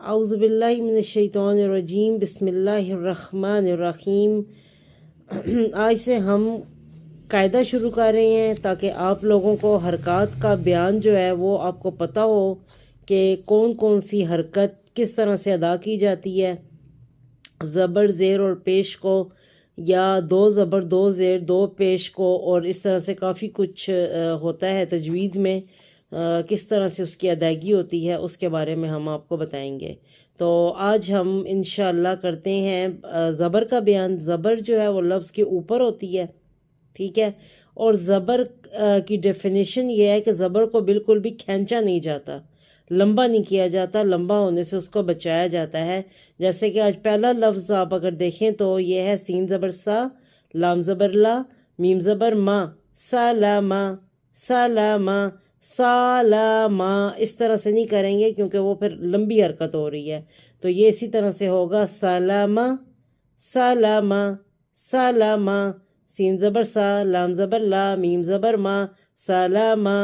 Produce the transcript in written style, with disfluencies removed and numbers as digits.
اعوذ باللہ من الشیطان الرجیم، بسم اللہ الرحمن الرحیم۔ آج سے ہم قاعدہ شروع کر رہے ہیں تاکہ آپ لوگوں کو حرکات کا بیان جو ہے وہ آپ کو پتہ ہو کہ کون کون سی حرکت کس طرح سے ادا کی جاتی ہے، زبر زیر اور پیش کو، یا دو زبر دو زیر دو پیش کو، اور اس طرح سے کافی کچھ ہوتا ہے تجوید میں، کس طرح سے اس کی ادائیگی ہوتی ہے اس کے بارے میں ہم آپ کو بتائیں گے۔ تو آج ہم انشاءاللہ کرتے ہیں زبر کا بیان۔ زبر جو ہے وہ لفظ کے اوپر ہوتی ہے، ٹھیک ہے، اور زبر کی ڈیفینیشن یہ ہے کہ زبر کو بالکل بھی کھینچا نہیں جاتا، لمبا نہیں کیا جاتا، لمبا ہونے سے اس کو بچایا جاتا ہے۔ جیسے کہ آج پہلا لفظ آپ اگر دیکھیں تو یہ ہے سین زبر سا، لام زبر لا، میم زبر ما، سالامہ، سالامہ، سالامہ۔ اس طرح سے نہیں کریں گے کیونکہ وہ پھر لمبی حرکت ہو رہی ہے، تو یہ اسی طرح سے ہوگا سالامہ، سالامہ، سالامہ، سین زبر سا، لام زبر لا، میم زبر ما، سالامہ۔